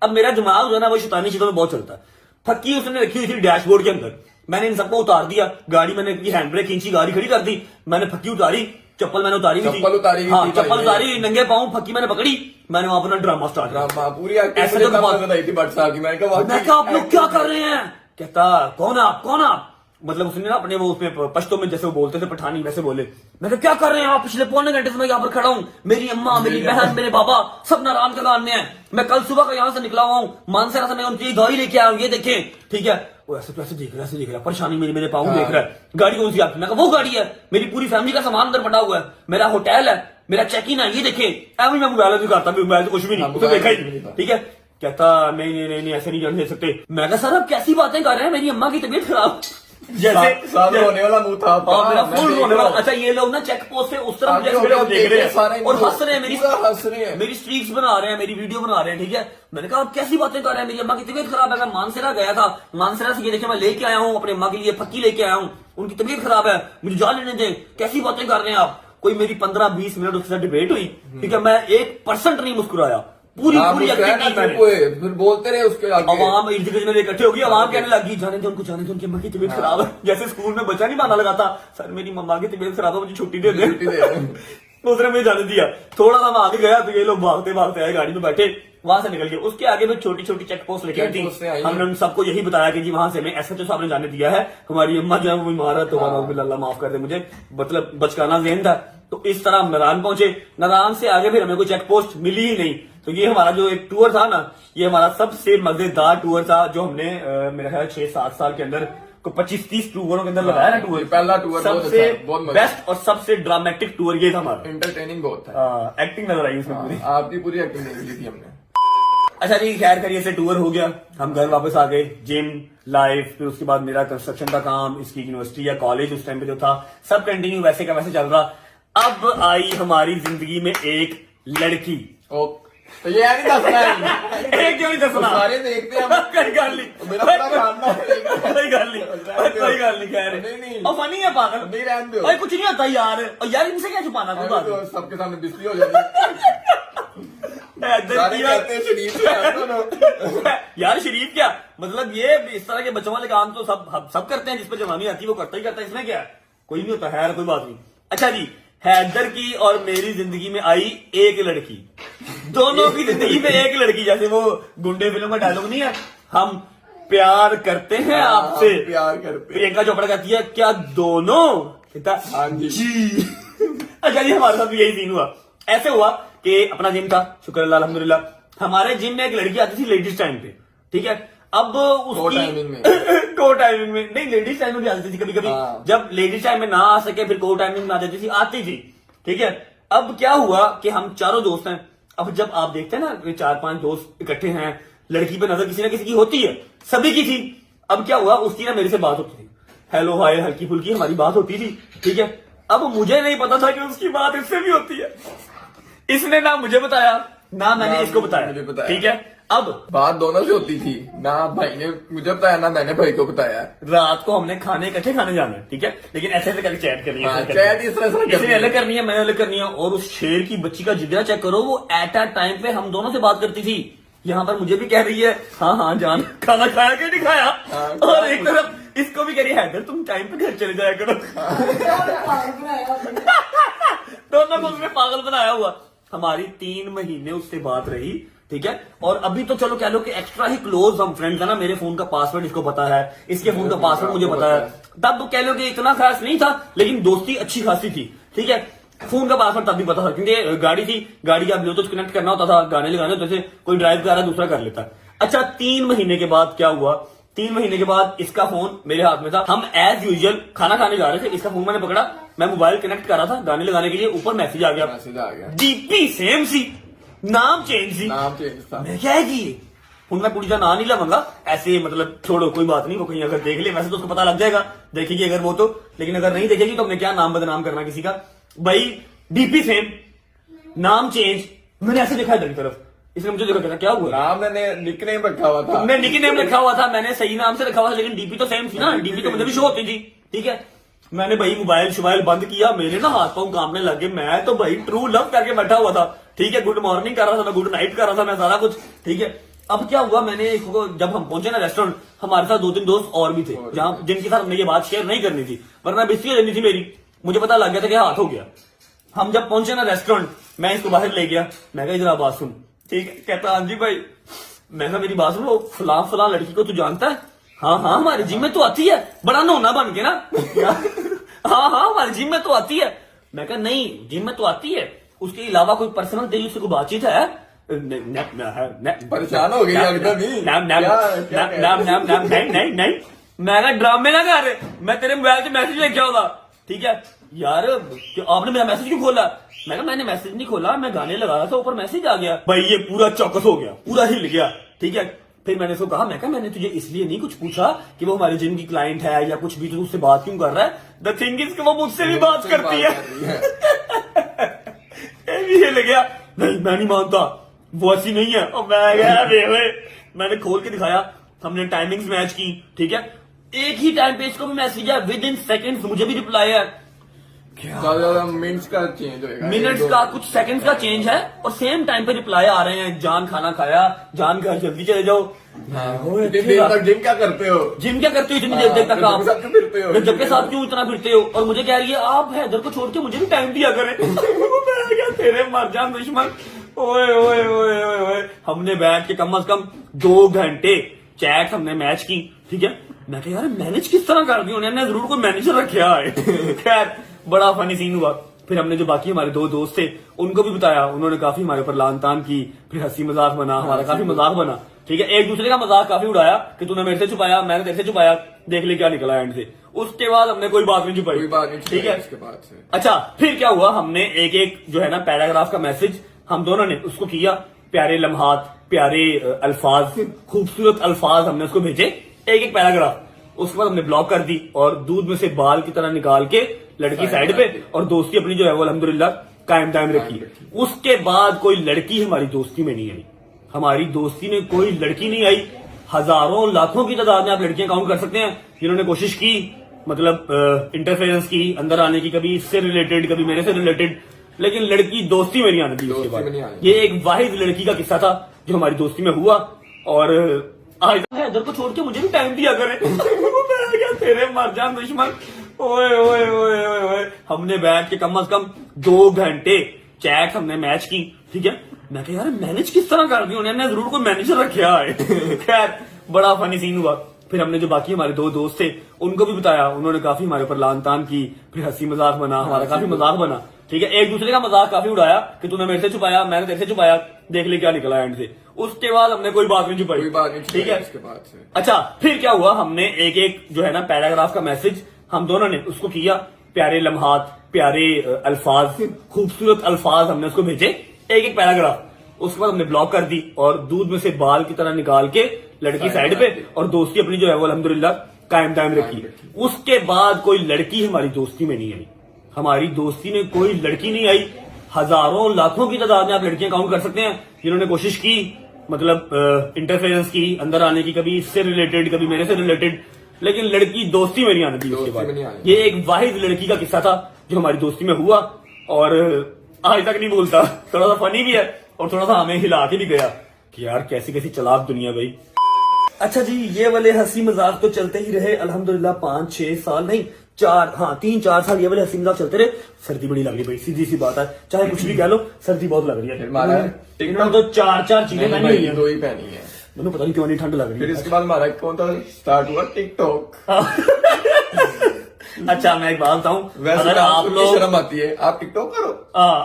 S1: अब मेरा दिमाग जो है ना वो शैतानी चीजों में बहुत चलता है। फक्की उसने रखी हुई थी डैशबोर्ड के अंदर, मैंने इन सबको उतार दिया, गाड़ी मैंने हैंड ब्रेक खींची, गाड़ी खड़ी कर दी, मैंने फक्की उतारी, चप्पल मैंने उतारी हुई थी,
S2: चप्पल उतारी हुई
S1: हाँ
S2: थी,
S1: चप्पल
S2: भाई।
S1: उतारी, नंगे पाँव फक्की मैंने पकड़ी, मैंने वहां अपना ड्रामा स्टार्ट किया।
S2: ड्रामा पूरी
S1: ऐसे तो बहुत-
S2: बताई थी भट्ट साहब की। मैंने कहा
S1: मैं क्या आप लोग क्या कर रहे हैं, कहता कौन आप, मतलब उसने ना अपने वो उसमें पश्तो में जैसे वो बोलते थे पठानी वैसे बोले। मैं कहा क्या कर रहे हैं आप, पिछले पौने घंटे से मैं यहाँ पर खड़ा हूँ, मेरी अम्मा, मेरी बहन, मेरे बाबा सब नारायण का गान में है, मैं कल सुबह का यहाँ से निकला हुआ हूँ, मानसरा से मैं उनकी दवाई लेके आया हूँ, ये देखें ठीक है। वो ऐसे तो ऐसे देख रहा है, परेशानी मेरे पाँव देख रहा है, गाड़ी कौन सी आपकी, मैं कहा वो गाड़ी है, मेरी पूरी फैमिली का सामान अंदर पड़ा हुआ है, मेरा होटल है, मेरा चेक इन है, ये देखें। एवं मैं मोबाइल दिखाता, मोबाइल तो कुछ भी नहीं, उसने देखा ही नहीं, ठीक है। कहता नहीं ऐसे नहीं जाने दे सकते। मैं कहा सर आप कैसी बातें कर रहे हैं, मेरी अम्मा की तबीयत खराब,
S2: साल रोने वाला मुंह था आपका।
S1: हाँ, मेरा
S2: मैं
S1: फुल
S2: देख
S1: रोने
S2: रहा
S1: वाला।
S2: हूँ।
S1: अच्छा ये लोग ना चेक पोस्ट से उस तरफ
S2: आगे
S1: मुझे
S2: हो गया,
S1: देख रहे
S2: सारे
S1: हैं और हंस रहे हैं,
S2: पूरा हंस रहे हैं।
S1: मेरी स्ट्रीक्स बना रहे हैं, मेरी वीडियो बना रहे हैं, ठीक है। मैंने कहा आप कैसी बातें कर रहे हैं, मेरी अम्मा की तबीयत खराब है, मैं मानसरा गया था, मानसरा से ये देखिए मैं लेके आया हूँ अपने अम्मा के लिए फक्की लेके आया हूँ, उनकी तबीयत खराब है, मुझे जा लेने दें, कैसी बातें कर रहे हैं आप। कोई मेरी 15-20 मिनट उसके साथ डिबेट हुई, ठीक है, मैं 1% नहीं मुस्कुराया, पूरी
S2: आप
S1: पूरी
S2: मुस्कुराए ना, चुप हुए, फिर बोलते रहे उसके आगे।
S1: अवाम इर्द गिर्द मेरे इकट्ठे होगी, अवाम कहने लगी जाने दो उनकी अम्मा की तबीयत खराब है, जैसे स्कूल में बच्चा नहीं बहाना लगाता, सर मेरी मम्मा की तबीयत खराब है मुझे छुट्टी दे दे,
S2: छुट्टी दे दे।
S1: उसने मुझे जाने दिया। थोड़ा सा मैं आगे गया तो ये लोग भागते आए, गाड़ी में बैठे, वहां से निकल गए। उसके आगे में छोटी चेक पोस्ट लिखी
S2: चेक
S1: थी,
S2: पोस्ट से आई
S1: हमने उन सबको यही बताया कि जी वहां से हमें एसएचओ साहब ने जाने दिया है, हमारी अम्मा जो है वो बीमार है, तो अल्लाह माफ कर दे मुझे, मतलब बचकाना ज़हन था। तो इस तरह हम नारायण पहुंचे, नारायण से आगे फिर हमें कोई चेक पोस्ट मिली ही नहीं। तो ये हमारा जो एक टूर था ना, ये हमारा सबसे मजेदार टूर था जो हमने मेरा ख्याल 6-7 साल के अंदर को 25-30 टूरों के अंदर लगाया ना टूर।
S2: पहला टूर बहुत
S1: सबसे
S2: अच्छा, बहुत मजा।
S1: बेस्ट और सबसे ड्रामेटिक टूर ये था हमारा।
S2: एंटरटेनिंग बहुत था।
S1: एक्टिंग नजर आई उसमें पूरी।
S2: आपकी पूरी एक्टिंग देख ली थी हमने।
S1: अच्छा जी, खैर करिए से टूर हो गया, हम घर वापस आ गए, जिम लाइफ, फिर उसके बाद मेरा कंस्ट्रक्शन का काम, इसकी यूनिवर्सिटी या कॉलेज उस टाइम पे जो था सब कंटिन्यू वैसे का वैसे चल रहा। अब आई हमारी जिंदगी में एक लड़की।
S2: ओ, तो ये नहीं दसना है।
S1: एक क्यों नहीं दसना,
S2: सारे देखते हैं हम।
S1: कोई गल नहीं,
S2: मेरा पूरा खानदान देख-
S1: कोई गल नहीं, कोई गल नहीं, खैर
S2: नहीं।
S1: और फनी है पागल,
S2: नहीं रहने दो।
S1: भाई कुछ नहीं होता यार, और यार इनसे क्या छुपाना कोई बात
S2: तो सबके सामने बिस्ती हो जाती है। सारे कहते हैं शरीफ से हैं दोनों।
S1: यार शरीफ क्या मतलब, ये इस तरह के बच्चों वाले काम तो सब करते हैं, जिस पर जवानी आती है वो करता ही करता है, इसमें क्या है, कोई नहीं होता है, कोई बात नहीं। अच्छा जी, हैदर की और मेरी जिंदगी में आई एक लड़की, दोनों की जिंदगी में एक लड़की, जैसे वो गुंडे फिल्म का डायलॉग नहीं है, हम प्यार करते हैं आपसे,
S2: हम प्यार करते हैं।
S1: प्रियंका चोपड़ा कहती है क्या दोनों, कहता
S2: हाँ जी।
S1: अच्छा जी, हमारे साथ भी यही सीन हुआ। ऐसे हुआ कि अपना जिम था, शुक्र अल्लाह अल्हम्दुलिल्लाह, हमारे जिम में एक लड़की आती थी लेडीज टाइम पे, ठीक है। अब उसकी
S2: टाइमिंग में
S1: को टाइमिंग में नहीं, लेडीज टाइम में भी आती थी कभी कभी,
S2: हाँ।
S1: जब लेडीज टाइम में ना आ सके फिर को टाइमिंग में आ जाती थी, आती थी, ठीक है। अब क्या हुआ कि हम चारों दोस्त हैं, अब जब आप देखते हैं ना 4-5 दोस्त इकट्ठे हैं, लड़की पे नजर किसी ना किसी की होती है, सभी की थी। अब क्या हुआ, उसकी ना मेरे से बात होती थी, हेलो हाय हल्की फुल्की हमारी बात होती थी, ठीक है। अब मुझे नहीं पता था कि उसकी बात इससे भी होती है, इसने ना मुझे बताया ना मैंने इसको
S2: मुझे
S1: बताया,
S2: बताया।
S1: ठीक है। अब
S2: बात दोनों से होती थी, ना भाई ने मुझे बताया ना मैंने भाई को बताया।
S1: रात को हमने खाने इकट्ठे खाने जाना है, ठीक है, लेकिन ऐसे ऐसे करके चैट करनी है,
S2: हाँ,
S1: ऐसे करनी है।
S2: चैट इस तरह से करनी
S1: इसने
S2: है।
S1: अलग करनी है, मैंने अलग करनी है। और उस शेर की बच्ची का जिगरा चेक करो, वो एट अ टाइम पे हम दोनों से बात करती थी। यहाँ पर मुझे भी कह रही है हाँ जान खाना खाया कि नहीं खाया,
S2: हाँ,
S1: और एक तरफ इसको भी कह रही है हैदर तुम टाइम पे घर चले जाया करो। दोनों को उसने पागल बनाया हुआ। हमारी 3 महीने उससे बात रही, ठीक है। और अभी तो चलो कह लो कि एक्स्ट्रा ही क्लोज हम फ्रेंड्स है ना, मेरे फोन का पासवर्ड इसको पता है, इसके फोन का पासवर्ड मुझे पता है। तब तो कह लो कि इतना खास नहीं था, लेकिन दोस्ती अच्छी खासी थी, ठीक है। फोन का पासवर्ड तब भी पता था, क्योंकि गाड़ी थी, गाड़ी का ब्लूटूथ कनेक्ट करना होता था, गाने लगाने होते थे, कोई ड्राइव कर रहा है दूसरा कर लेता। अच्छा 3 महीने के बाद क्या हुआ 3 महीने के बाद इसका फोन मेरे हाथ में था। हम एज यूजुअल खाना खाने जा रहे थे, इसका फोन मैंने पकड़ा, मैं मोबाइल कनेक्ट कर रहा था गाने लगाने के लिए, ऊपर मैसेज आ गया,
S2: मैसेज आ गया,
S1: डीपी सेम सी, नाम चेंज सी।
S2: नाम चेंज था।
S1: मैं क्या है जी, हूं मैं पूरी ना नहीं लवांगा ऐसे, मतलब छोड़ो कोई बात नहीं, वो कहीं अगर देख ले वैसे तो उसको पता लग जाएगा, देखेगी अगर वो तो, लेकिन अगर नहीं देखेगी तो हमने क्या नाम बदनाम करना किसी का। भाई डीपी सेम, नाम चेंज। मैंने ऐसे देखा इधर की तरफ, इसने मुझे देखा, कहता क्या हुआ?
S2: नाम मैंने निकनेम रखा हुआ था,
S1: मैं निकी नेम रखा हुआ था, मैंने सही नाम से रखा हुआ था, लेकिन डीपी तो सेम थी ना, डीपी तो मुझे भी शो होती थी। ठीक है, मैंने भाई मोबाइल शोबाइल बंद किया, मेरे ना हाथ पांव कांपने लगे, मैं तो भाई ट्रू लव करके बैठा हुआ था। ठीक है, गुड मॉर्निंग कर रहा था मैं, गुड नाइट कर रहा था मैं, सारा कुछ। ठीक है, अब क्या हुआ, मैंने इसको जब हम पहुंचे ना रेस्टोरेंट, हमारे साथ 2-3 दोस्त और भी थे, जहां जिनके साथ हमने ये बात शेयर नहीं करनी थी, वरना बिस्ती हो जानी थी मेरी। मुझे पता लग गया था कि हाथ हो गया। हम जब पहुंचे ना रेस्टोरेंट, मैं इसको बाहर ले गया, मैं कहा जरा बात सुन। ठीक है, कहता हाँ जी भाई। मैं कहा मेरी बात सुन, वो फलां लड़की को तू जानता है? हाँ हाँ हमारे जिम में तो आती है, बड़ा नोना बन के ना। हाँ हाँ हमारे जिम में तो आती है। मैं कहा नहीं, जिम में तो आती है, उसके अलावा कोई पर्सनल दिल से कोई बातचीत है?
S2: परेशान हो गई एकदम ही।
S1: नहीं, मैं कहा ड्रामे ना कर, मैं तेरे मोबाइल से मैसेज लेके आऊंगा। ठीक है यार, आपने मेरा मैसेज क्यों खोला? मैं कहा मैंने मैसेज नहीं खोला, मैं गाने लगा रहा था, ऊपर मैसेज आ गया। भाई ये पूरा चौकस हो गया, पूरा हिल गया। ठीक है, फिर मैंने उसको कहा, मैं कहा मैंने तुझे इसलिए नहीं कुछ पूछा कि वो हमारे जिम की क्लाइंट है या कुछ भी, तो उससे बात क्यों कर रहा है? द थिंग इज वो मुझसे भी बात करती है। ये भी हिल गया, नहीं मैं नहीं मानता, वो ऐसी नहीं है। और मैं गया मैंने खोल के दिखाया, हमने टाइमिंग्स मैच की। ठीक है, एक ही टाइम पे इसको भी मैसेज है, विद इन सेकेंड्स मुझे भी रिप्लाई है।
S2: ज्यादा मिनट्स का चेंज होगा,
S1: मिनट्स का कुछ सेकंड्स का चेंज है, और सेम टाइम पे रिप्लाई आ रहे हैं, जान खाना खाया, जान घर जल्दी चले जाओ।
S2: इतनी देर तक जिम क्या करते हो?
S1: जिम क्या करते हो इतनी देर तक आप?
S2: फिरते हो
S1: जब के साथ क्यों इतना फिरते हो? और मुझे कह रही है आप हैदर को छोड़ के मुझे भी टाइम दिया करें। मैं क्या तेरे मर जान दुश्मन। ओए ओए ओए ओए ओए, हमने बैठ के कम से कम 2 घंटे चैट हमने मैच की। ठीक है, मैं कहा यार मैनेज किस तरह कर दी उन्होंने, जरूर कोई मैनेजर रखा है। खैर बड़ा फनी सीन हुआ। फिर हमने जो बाकी हमारे 2 दोस्त थे उनको भी बताया, उन्होंने काफी हमारे ऊपर लान तान की, फिर हंसी मजाक बना, हमारा काफी मजाक बना। ठीक है, एक दूसरे का मजाक काफी उड़ाया कि तूने मेरे से छुपाया, मैंने तेरे से छुपाया, देख ले क्या निकला एंड से। उसके बाद हमने कोई बात नहीं छुपाई।
S2: कोई बात नहीं,
S1: ठीक है,
S2: इसके बाद से
S1: अच्छा फिर क्या हुआ, हमने एक एक जो है ना पैराग्राफ का मैसेज हम दोनों ने उसको किया, प्यारे लम्हात, प्यारे अल्फाज, खूबसूरत अल्फाज हमने उसको भेजे, एक एक पैराग्राफ। उसके बाद हमने ब्लॉक कर दी और दूध में से बाल की तरह निकाल के लड़की साइड पे, और दोस्ती अपनी जो है वो अल्हम्दुलिल्लाह कायम दायम रखी। उसके बाद कोई लड़की हमारी दोस्ती में नहीं आई, हमारी दोस्ती में कोई लड़की नहीं आई। हजारों लाखों की तादाद में आप लड़कियां काउंट कर सकते हैं जिन्होंने कोशिश की, मतलब इंटरफेरेंस की, अंदर आने की, कभी इससे रिलेटेड कभी मेरे से रिलेटेड, लेकिन लड़की दोस्ती में नहीं आने दी। उसके बाद ये एक वाहिद लड़की का किस्सा था जो हमारी दोस्ती में हुआ, और आज हैदर को छोड़ के मुझे भी टाइम दिया करे। मैं क्या तेरे मर जान दुश्मन। ओए ओए ओए ओए ओए, हमने बैठ के कम 2 घंटे चैट हमने मैच की। ठीक है, मैं कहा यार मैनेज किस तरह कर दी उन्होंने, जरूर कोई मैनेजर रखा है। खैर बड़ा फनी सीन हुआ। फिर हमने जो बाकी हमारे 2 दोस्त थे उनको भी बताया, उन्होंने काफी हमारे ऊपर लान तान की, फिर हंसी मजाक बना, हमारा काफी मजाक बना। ठीक है, एक दूसरे का मजाक काफी उड़ाया कि तूने मेरे से छुपाया, मैंने तेरे से छुपाया, देख ले क्या निकला एंड से। उसके बाद हमने कोई बात नहीं छुपाई।
S2: कोई बात नहीं,
S1: ठीक है,
S2: इसके बाद से
S1: अच्छा फिर क्या हुआ, हमने एक एक जो है ना पैराग्राफ का मैसेज हम दोनों ने उसको किया, प्यारे लम्हात, प्यारे अल्फाज, खूबसूरत अल्फाज हमने उसको भेजे, एक एक पैराग्राफ। उसके बाद हमने ब्लॉक कर दी और दूध में से बाल की तरह निकाल के लड़की साइड पे, और दोस्ती अपनी जो है वो अल्हम्दुलिल्लाह कायम दायम रखी। उसके बाद कोई लड़की हमारी दोस्ती में नहीं आई, हमारी दोस्ती में कोई लड़की नहीं आई। हजारों लाखों की तादाद में आप लड़कियां काउंट कर सकते हैं जिन्होंने कोशिश की, मतलब इंटरफेरेंस की, अंदर आने की, कभी इससे रिलेटेड कभी मेरे से रिलेटेड, लेकिन लड़की दोस्ती में नहीं आने दी। उसके बाद ये एक वाहिद लड़की का किस्सा था जो हमारी दोस्ती में हुआ, और आज तक नहीं भूलता। थोड़ा सा फनी भी है और थोड़ा सा हमें हिला के भी गया कि यार कैसी कैसी चालाक दुनिया भाई। अच्छा जी, ये वाले हंसी मजाक तो चलते ही रहे अल्हम्दुलिल्लाह 5-6 साल, नहीं 3-4 साल ये वाले हंसी मजाक चलते रहे। सर्दी बड़ी लग रही है भाई, सीधी सी बात है, चाहे कुछ भी कह लो, सर्दी बहुत लग रही है। इन्होंने तो 4 चीजें पहनी हुई है,
S2: 2 ही पहनी है,
S1: मैंने पता नहीं क्यों नहीं ठंड लग रही है।
S2: फिर इसके बाद हमारा कौन सा स्टार्ट हुआ, टिकटॉक।
S1: अच्छा मैं एक बात बताऊं,
S2: वैसे
S1: अगर आप लोग
S2: शर्म आती है, आप टिकटॉक करो।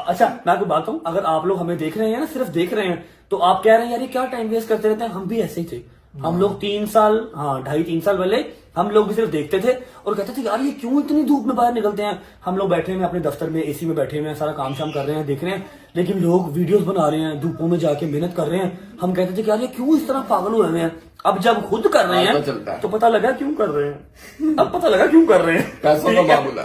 S1: अच्छा मैं आपको बात बताऊं, अगर आप लोग हमें देख रहे हैं ना, सिर्फ देख रहे हैं, तो आप कह रहे हैं यार ये क्या टाइम वेस्ट करते रहते हैं, हम भी ऐसे ही थे। हम लोग 3 साल, हाँ 2.5-3 साल पहले हम लोग भी सिर्फ देखते थे और कहते थे यार ये क्यों इतनी धूप में बाहर निकलते हैं। हम लोग बैठे हुए हैं अपने दफ्तर में, एसी में बैठे हुए हैं, सारा काम शाम कर रहे हैं, देख रहे हैं, लेकिन लोग वीडियोस बना रहे हैं, धूपों में जाके मेहनत कर रहे हैं। हम कहते थे कि यार ये क्यों इस तरह पागल हुए हैं। अब जब खुद कर रहे हैं तो पता लगा क्यों कर रहे हैं। अब पता लगा क्यों कर रहे हैं।
S2: पैसों का मामला,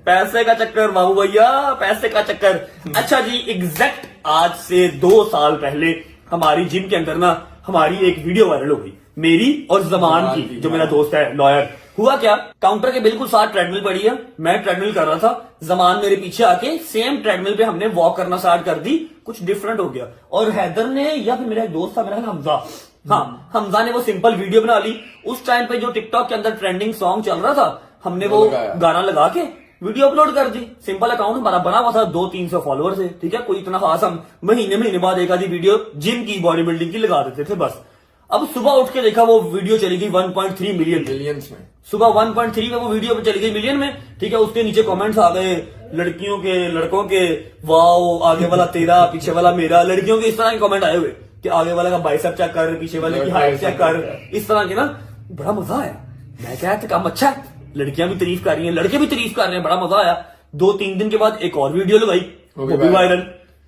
S1: पैसे का चक्कर बाबू भैया, पैसे का चक्कर। अच्छा जी, एग्जैक्ट आज से 2 साल पहले हमारी जिम के अंदर ना हमारी एक वीडियो वायरल हो गई, मेरी और जमान की, जो मेरा दोस्त है लॉयर। हुआ क्या, काउंटर के बिल्कुल साथ ट्रेडमिल पड़ी है, मैं ट्रेडमिल कर रहा था, जमान मेरे पीछे आके सेम ट्रेडमिल पे हमने वॉक करना स्टार्ट कर दी। कुछ डिफरेंट हो गया और हैदर ने, या फिर मेरा एक दोस्त था, मेरा नाम हमजा, हाँ हमजा ने वो सिंपल वीडियो बना ली। उस टाइम पे जो टिकटॉक के अंदर ट्रेंडिंग सॉन्ग चल रहा था, हमने वो गाना लगा के वीडियो अपलोड कर दी। सिंपल अकाउंट हमारा बना हुआ था, 200-300 फॉलोअर्स है, ठीक है, कोई इतना खास, हम महीने बाद एक आधी वीडियो जिम की, बॉडी बिल्डिंग की लगा देते थे बस। अब सुबह उठ के देखा वो वीडियो चली गई 1.3 मिलियन
S2: मिलियंस में।
S1: सुबह 1.3 में वो वीडियो चली गई मिलियन में, ठीक है। उसके नीचे कमेंट्स आ गए लड़कियों के, लड़कों के, वाओ आगे वाला तेरा पीछे वाला मेरा। लड़कियों के इस तरह के कमेंट आए हुए कि आगे वाला का बाइसेप चेक कर, पीछे वाले की हाइट चेक कर, इस तरह के ना। बड़ा मजा आया, मैं क्या काम अच्छा है, लड़कियां भी तारीफ कर रही हैं, लड़के भी तारीफ कर रहे हैं, बड़ा मजा आया। 2-3 दिन के बाद एक और वीडियो लगाई, वो भी वायरल।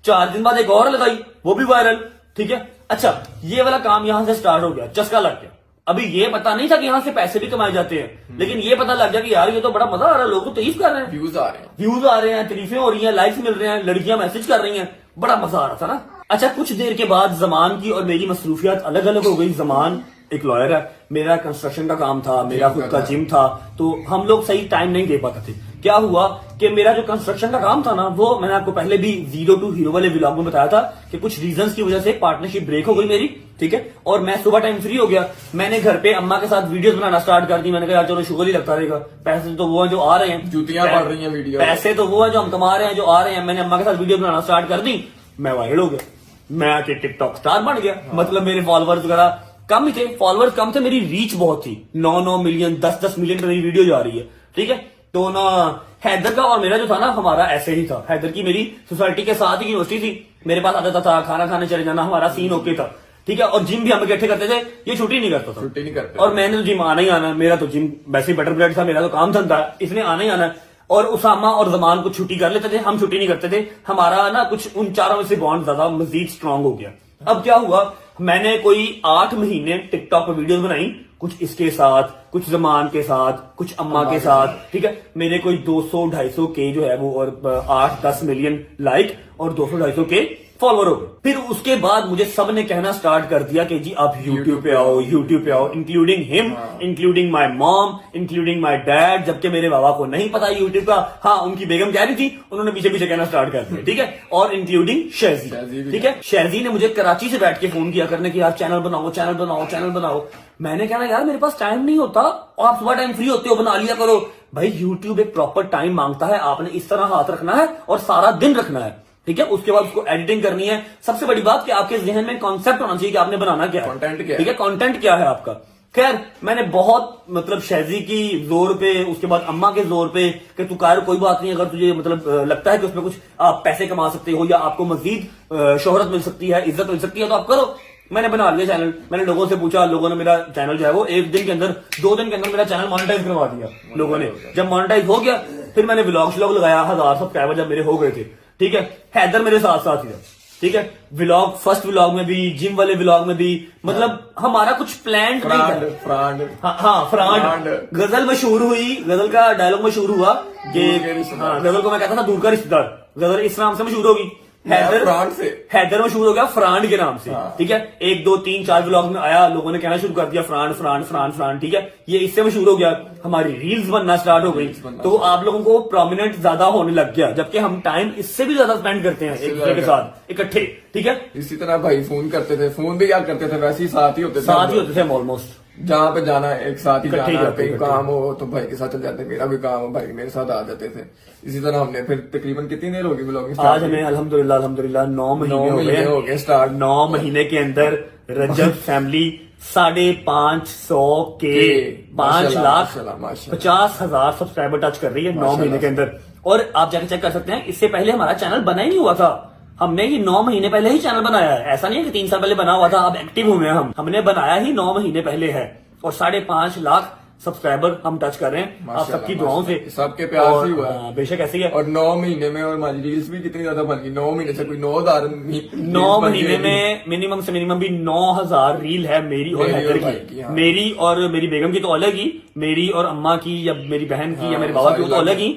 S1: 4 दिन बाद एक और लगाई, वो भी वायरल, ठीक है। अच्छा, ये वाला काम यहां से स्टार्ट हो गया, चस्का लग गया। अभी ये पता नहीं था कि यहां से पैसे भी कमाए जाते हैं, लेकिन ये पता लग गया कि यार ये तो बड़ा मजा आ रहा है, लोग तो तारीफ कर रहे हैं,
S2: व्यूज आ रहे हैं,
S1: तारीफें हो रही हैं, लाइक्स मिल रहे हैं, लड़कियां मैसेज कर रही हैं, बड़ा मजा आ रहा था ना। अच्छा, कुछ देर के बाद जमान की और मेरी मसरूफियात अलग अलग हो गई। जमान एक लॉयर है, मेरा कंस्ट्रक्शन का काम था, मेरा खुद का जिम था, तो हम लोग सही टाइम नहीं दे पाते थे। क्या हुआ कि मेरा जो कंस्ट्रक्शन का काम था ना, वो मैंने आपको पहले भी 0 to हीरो वाले व्लॉग में बताया था कि कुछ रीजंस की वजह से पार्टनरशिप ब्रेक हो गई मेरी, ठीक है। और मैं सुबह टाइम फ्री हो गया, मैंने घर पे अम्मा के साथ वीडियोस बनाना स्टार्ट कर दी। मैंने कहा यार चलो शुगर ही लगता रहेगा, पैसे तो वो हैं जो आ रहे हैं,
S2: जूतियां पड़ रही हैं वीडियो,
S1: पैसे तो वो हैं जो हम कमा रहे हैं, जो आ रहे हैं। मैंने अम्मा के साथ वीडियो बनाना स्टार्ट कर दी, मैं वायरल हो गया, मैं आके टिकटॉक स्टार बन गया। मतलब मेरे फॉलोअर्स वगैरह कम ही थे, फॉलोअर्स कम थे, मेरी रीच बहुत थी, 9-9 मिलियन 10-10 मिलियन पे मेरी वीडियो जा रही है, ठीक है। तो ना हैदर का और मेरा जो था ना, हमारा ऐसे ही था। हैदर की मेरी सोसाइटी के साथ ही यूनिवर्सिटी थी, मेरे पास आता था, खाना खाने चले जाना, हमारा सीन ओके था, ठीक है। और जिम भी हम इकट्ठे करते थे, ये छुट्टी नहीं करता था,
S2: छुट्टी नहीं करते।
S1: और मैंने तो जिम आना ही आना, मेरा तो जिम वैसे ही बटर ब्रेड था, मेरा तो काम धंधा, इसने आना ही आना। और उसामा और जमान को छुट्टी कर लेते थे, हम छुट्टी नहीं करते थे। हमारा ना कुछ उन चारों में से बॉन्ड ज्यादा मजीद स्ट्रांग हो गया। अब क्या हुआ, मैंने कोई 8 महीने टिकटॉक पर वीडियोस बनाई, कुछ इसके साथ, कुछ जमान के साथ, कुछ अम्मा के साथ, ठीक है। मेरे कोई 200-250 के जो है वो, और 8-10 मिलियन लाइक और 200-250 के फॉलोअर हो गए। फिर उसके बाद मुझे सब ने कहना स्टार्ट कर दिया कि जी आप यूट्यूब पे आओ, यूट्यूब पे आओ, including him, including my mom, including my dad. जबकि मेरे बाबा को नहीं पता यूट्यूब का, हाँ उनकी बेगम कह रही थी, उन्होंने पीछे पीछे कहना स्टार्ट कर दिया, ठीक है। और इंक्लूडिंग शहजी, ठीक है। शहजी ने मुझे कराची से बैठ के फोन किया करने की, यार चैनल बनाओ, चैनल बनाओ, चैनल बनाओ। मैंने कहना यार मेरे पास टाइम नहीं होता, और आप सुबह टाइम फ्री होते हो, बना लिया करो। भाई यूट्यूब एक प्रॉपर टाइम मांगता है, आपने इस तरह हाथ रखना है और सारा दिन रखना है, ठीक है। उसके बाद उसको एडिटिंग करनी है। सबसे बड़ी बात कि आपके जहन में कॉन्सेप्ट होना चाहिए कि आपने बनाना क्या है,
S2: कंटेंट क्या है,
S1: ठीक है, कंटेंट क्या है आपका। खैर मैंने बहुत मतलब शहजी की जोर पे, उसके बाद अम्मा के जोर पे कि तू कार कोई बात नहीं, अगर तुझे मतलब लगता है कि उसमें कुछ आप पैसे कमा सकते हो या आपको मजीद शोहरत मिल सकती है, इज्जत मिल सकती है, तो आप करो। मैंने बना लिया चैनल। मैंने लोगों से पूछा, लोगों ने मेरा चैनल जो है वो 1 दिन के अंदर, 2 दिन के अंदर मेरा चैनल मोनेटाइज करवा दिया लोगों ने। जब मोनेटाइज हो गया, फिर मैंने व्लॉग लगाया, 1000 सब्सक्राइबर जब मेरे हो गए थे, ठीक है। हैदर मेरे साथ साथ ही था, ठीक है। व्लॉग, फर्स्ट व्लॉग में भी, जिम वाले व्लॉग में भी, मतलब हमारा कुछ प्लान नहीं था। फ्रांड गजल मशहूर हुई, गजल का डायलॉग मशहूर हुआ कि हाँ, गजल को मैं कहता था दूर का रिश्तेदार, गजल इस नाम से मशहूर होगी। हैदर मशहूर हो गया फ्रांड के नाम से, ठीक है। 1, 2, 3, 4 व्लॉग में आया, लोगों ने कहना शुरू कर दिया फ्रांड फ्रांड फ्रांड फ्रांड, ठीक है। ये इससे मशहूर हो गया, हमारी रील्स बनना स्टार्ट हो गई, तो आप लोगों को प्रोमिनेंट ज्यादा होने लग गया, जबकि हम टाइम इससे भी ज्यादा स्पेंड करते हैं एक दूसरे के साथ इकट्ठे, ठीक है।
S2: इसी तरह भाई फोन करते थे, फोन भी क्या करते थे, वैसे ही साथ ही होते
S1: थे ऑलमोस्ट।
S2: जहाँ पे जाना है एक साथ ही जाना, कहीं काम हो तो भाई के साथ चल जाते, मेरा भी काम हो भाई मेरे साथ आ जाते थे। इसी तरह हमने फिर तकरीबन कितनी देर होगी ब्लॉगिंग?
S1: आज हमें अल्हम्दुलिल्लाह 9 महीने हो गए स्टार्ट। 9 महीने के अंदर रजब फैमिली 550 के 5,50,000 सब्सक्राइबर टच कर रही है 9 महीने के अंदर। और आप जाके चेक कर सकते हैं, इससे पहले हमारा चैनल बना ही नहीं हुआ था। हमने ये 9 महीने पहले ही चैनल बनाया है, ऐसा नहीं है कि 3 साल पहले बना हुआ था, अब एक्टिव हुए हैं हमने बनाया ही 9 महीने पहले है और 5.5 लाख सब्सक्राइबर हम टच कर रहे हैं आप
S2: माशाल्लाह,
S1: सबकी दुआओं से,
S2: सबके प्यार से हुआ है।
S1: बेशक ऐसे ही है।
S2: और 9 महीने में और हमारी रील्स भी कितनी ज्यादा बन गई, 9 महीने से कोई 9,000
S1: 9 महीने में मिनिमम से मिनिमम भी 9,000 रील है मेरी और
S2: मेरी
S1: हैदर
S2: और भाई
S1: की,
S2: की, हाँ।
S1: मेरी और मेरी बेगम की तो अलग ही, मेरी और अम्मा की या मेरी बहन की या मेरे बाबा की
S2: सारी
S1: तो अलग
S2: अलग
S1: ही,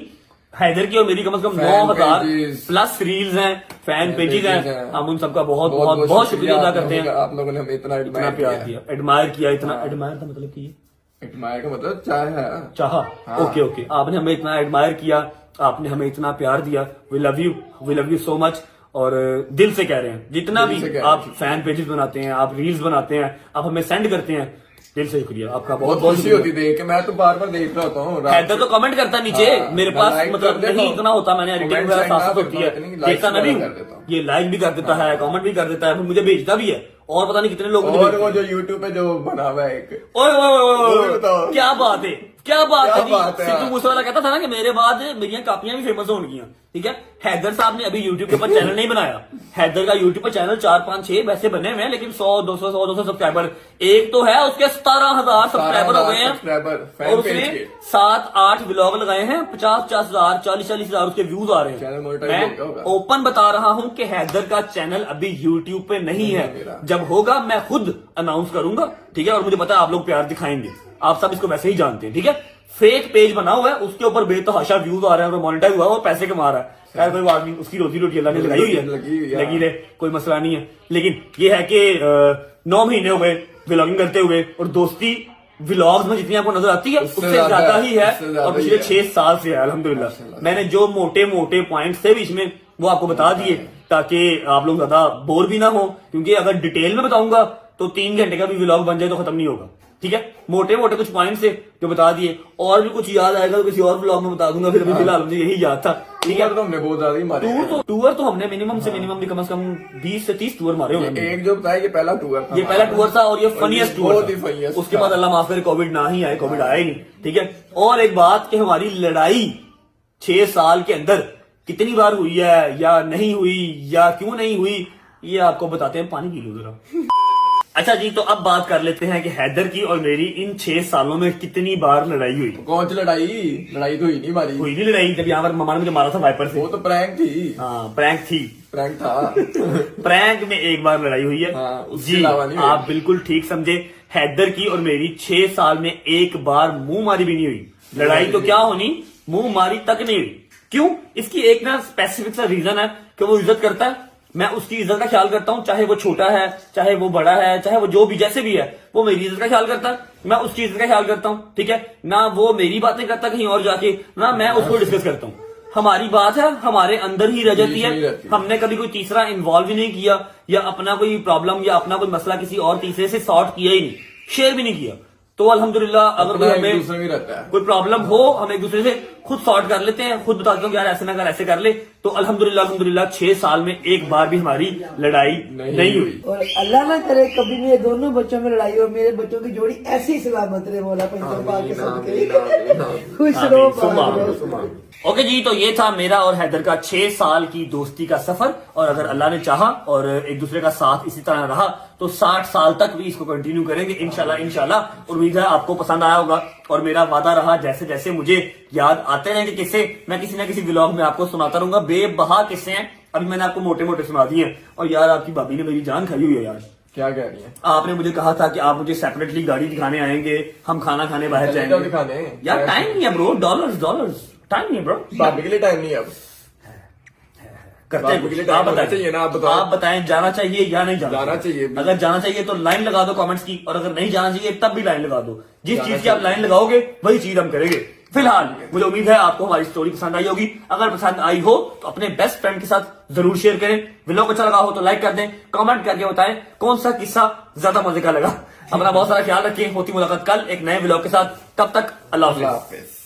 S1: हैदर की और मेरी कम से कम
S2: फैन
S1: 9,000
S2: पेजेस,
S1: प्लस रील्स हैं, फैन पेजेस
S2: पेजेस
S1: हैं।
S2: हैं।
S1: हम उन सबका बहुत बहुत बहुत शुक्रिया अदा करते हैं,
S2: आप लोगों ने हमें इतना
S1: इतना प्यार दिया, एडमायर किया, इतना एडमायर का मतलब की
S2: एडमायर का मतलब चाह है।
S1: चाहा।
S2: हाँ।
S1: ओके ओके, आपने हमें इतना एडमायर किया, आपने हमें इतना प्यार दिया, we love you so much. और दिल से कह रहे हैं, जितना
S2: दिल
S1: भी
S2: से कह रहे
S1: आप फैन पेजेस बनाते हैं, आप रील्स बनाते हैं, आप हमें सेंड करते हैं, दिल से शुक्रिया आपका, बहुत
S2: बहुत
S1: बहुत
S2: खुशी
S1: शुक्रिया।
S2: होती देख के, मैं तो बार बार देख रहा होता हूँ।
S1: हैदर तो कमेंट करता है नीचे,
S2: हाँ,
S1: मेरे
S2: मैं
S1: पास
S2: like
S1: मतलब
S2: कर देता
S1: नहीं
S2: हूँ।
S1: इतना होता, मैंने एडिटिंग
S2: Comment
S1: वगैरह
S2: check ना
S1: साफ होती है,
S2: करता हूँ, like
S1: देखता मैं भी
S2: वगैरह
S1: हूँ।
S2: कर देता हूँ।
S1: ये लाइक भी कर देता है, कमेंट भी कर देता है, फिर मुझे भेजता भी है, और पता नहीं कितने लोग मुझे
S2: और
S1: भेजते
S2: वो
S1: हैं।
S2: जो YouTube पे जो बना हुआ है एक,
S1: ओए ओए ओए ओए
S2: वो
S1: ओए,
S2: भी बताओ।
S1: क्या बात है, क्या बात
S2: क्या
S1: है जी।
S2: बात है,
S1: सिद्धू
S2: हाँ।
S1: मूसेवाला कहता था ना कि मेरे बाद मेरी कापियां भी फेमस होंगी, ठीक है। हैदर साहब ने अभी YouTube के ऊपर चैनल नहीं बनाया, हैदर का YouTube पर चैनल 4, 5, 6 वैसे बने हुए हैं, लेकिन 100, 200 सब्सक्राइबर एक तो है, उसके 17,000 सब्सक्राइबर हो गए हैं,
S2: सब्सक्राइबर
S1: और
S2: फैन
S1: उसने
S2: पेज के
S1: 7-8 व्लॉग लगाए हैं, 50,000 40,000 उसके व्यूज आ रहे
S2: चैनल
S1: हैं।
S2: monetize हो गया
S1: मैं
S2: होगा।
S1: ओपन बता रहा हूं कि हैदर का चैनल अभी YouTube पे नहीं है,
S2: मेरा।
S1: जब होगा मैं खुद अनाउंस करूंगा, ठीक है। और मुझे पता है आप लोग प्यार दिखाएंगे, आप सब इसको वैसे ही जानते हैं, ठीक है। फेक पेज बना हुआ है, उसके ऊपर बेतहाशा व्यूज आ रहे हैं और मोनेटाइज हुआ है और पैसे कमा रहा है, खैर कोई बात नहीं, उसकी रोजी रोटी अल्लाह ने लगाई हुई है,
S2: लगी हुई है।
S1: लगी रहे, कोई मसला नहीं है। लेकिन ये है कि 9 महीने हो गए व्लॉगिंग करते हुए, और दोस्ती व्लॉग्स में जितनी आपको नजर आती है उससे ज्यादा ही है,
S2: उससे ज्यादा
S1: और पिछले
S2: ही है।
S1: 6 साल से है अल्हम्दुलिल्लाह। मैंने जो मोटे मोटे पॉइंट्स थे बीच में वो आपको बता दिए, ताकि आप लोग ज्यादा बोर भी ना हो, क्योंकि अगर डिटेल में बताऊंगा तो 3 घंटे का भी व्लॉग बन जाए तो खत्म नहीं होगा, ठीक है। मोटे मोटे कुछ पॉइंट्स थे जो बता दिए, और भी कुछ याद आएगा तो किसी और व्लॉग में बता दूंगा, फिर अभी फिलहाल मुझे यही याद था, ठीक है।
S2: टूर तो हमने बहुत ज्यादा ही मारे हैं।
S1: टूर तो हमने मिनिमम से मिनिमम भी कम से कम 20 से 30 टूर मारे होंगे।
S2: एक जो बताया, ये पहला टूर था,
S1: ये पहला टूर था और ये फनीएस्ट टूर
S2: बहुत ही
S1: था।
S2: funniest
S1: उसके
S2: था।
S1: बाद अल्लाह माफ करे कोविड ना ही आए, कोविड आया ही नहीं, ठीक है। और एक बात कि हमारी लड़ाई 6 साल के अंदर कितनी बार हुई है या नहीं हुई या क्यों नहीं हुई, ये आपको बताते हैं, पानी पी लो जरा। अच्छा जी, तो अब बात कर लेते हैं कि हैदर की और मेरी इन 6 सालों में कितनी बार लड़ाई हुई।
S2: कौन सी लड़ाई तो ही नहीं मारी,
S1: हुई नहीं लड़ाई, जब यहाँ पर ममा ने मुझे मारा था वाइपर से,
S2: वो तो प्रैंक थी,
S1: हाँ प्रैंक थी,
S2: प्रैंक था।
S1: प्रैंक में एक बार लड़ाई हुई है,
S2: हाँ, उसके
S1: जी
S2: अलावा नहीं हुई।
S1: आप बिल्कुल ठीक समझे। हैदर की और मेरी 6 साल में एक बार मुंह मारी भी नहीं हुई। लड़ाई तो क्या होनी, मुंह मारी तक नहीं हुई। क्यों? इसकी एक ना स्पेसिफिक सा रीजन है कि वो इज्जत करता है, मैं उसकी इज्जत का ख्याल करता हूं, चाहे वो छोटा है, चाहे वो बड़ा है, चाहे वो जो भी जैसे भी है, वो मेरी इज्जत का ख्याल करता है, मैं उसकी इज्जत का ख्याल करता हूं, ठीक है ना। वो मेरी बातें करता कहीं और जाके, ना मैं उसको डिस्कस करता हूं। हमारी बात है हमारे अंदर ही रह जाती है, हमने कभी कोई तीसरा इन्वॉल्व ही नहीं किया, या अपना कोई प्रॉब्लम या अपना कोई मसला किसी और तीसरे से सॉर्ट किया ही नहीं, शेयर भी नहीं किया। तो अल्हम्दुलिल्लाह अगर कोई
S2: एक
S1: हमें
S2: दूसरे में रहता है,
S1: कोई प्रॉब्लम हो, हम एक दूसरे से खुद सॉर्ट कर लेते हैं, खुद बताते हैं कि यार ऐसे ना कर, ऐसे कर ले। तो अल्हम्दुलिल्लाह 6 साल में एक बार भी हमारी लड़ाई नहीं हुई।
S3: और अल्लाह ना करे कभी मेरे दोनों बच्चों में लड़ाई हो, मेरे बच्चों की जोड़ी ऐसी ही सलामत रहे, मौला पैंतरपाल के साथ खुश रहो, बात रहो।
S1: ओके जी, तो ये था मेरा और हैदर का 6 साल की दोस्ती का सफर, और अगर अल्लाह ने चाहा और एक दूसरे का साथ इसी तरह रहा तो 60 साल तक भी इसको कंटिन्यू करेंगे इंशाल्लाह। उम्मीद है आपको पसंद आया होगा, और मेरा वादा रहा जैसे जैसे मुझे याद आते रहेंगे किस्से, मैं किसी ना किसी व्लॉग में आपको सुनाता रहूंगा। बेबहा किस्से हैं, अभी मैंने आपको मोटे मोटे सुना दिए हैं। और यार आपकी भाभी ने मेरी जान खाई हुई है यार।
S2: क्या कह रही है?
S1: आपने मुझे कहा था कि आप मुझे सेपरेटली गाड़ी दिखाने आएंगे, हम खाना खाने बाहर
S2: चलें
S1: जाएंगे।
S2: दिखाने
S1: यार टाइम नहीं है ब्रो, डॉलर्स टाइम नहीं है ब्रो।
S2: भाभी के लिए टाइम नहीं है अब,
S1: करते
S2: भाभी के लिए
S1: हैं,
S2: टाइम
S1: आप
S2: होना
S1: बताइए
S2: चाहिए ना, आप बताओ।
S1: आप बताएं जाना चाहिए या नहीं
S2: जाना चाहिए।
S1: अगर जाना चाहिए तो लाइन लगा दो कमेंट्स की, और अगर नहीं जाना चाहिए तब भी लाइन लगा दो। जिस
S2: जाना
S1: चीज की आप लाइन लगाओगे वही चीज हम करेंगे। फिलहाल मुझे उम्मीद है आपको हमारी स्टोरी पसंद आई होगी। अगर पसंद आई हो तो अपने बेस्ट फ्रेंड के साथ जरूर शेयर करें। व्लॉग अच्छा लगा हो तो लाइक कर दें, कमेंट करके बताएं कौन सा किस्सा ज्यादा मजे का लगा। अपना बहुत सारा ख्याल रखें। होती मुलाकात कल एक नए व्लॉग के साथ, तब तक अल्लाह हाफिज।
S2: अल्लाह हाफिज।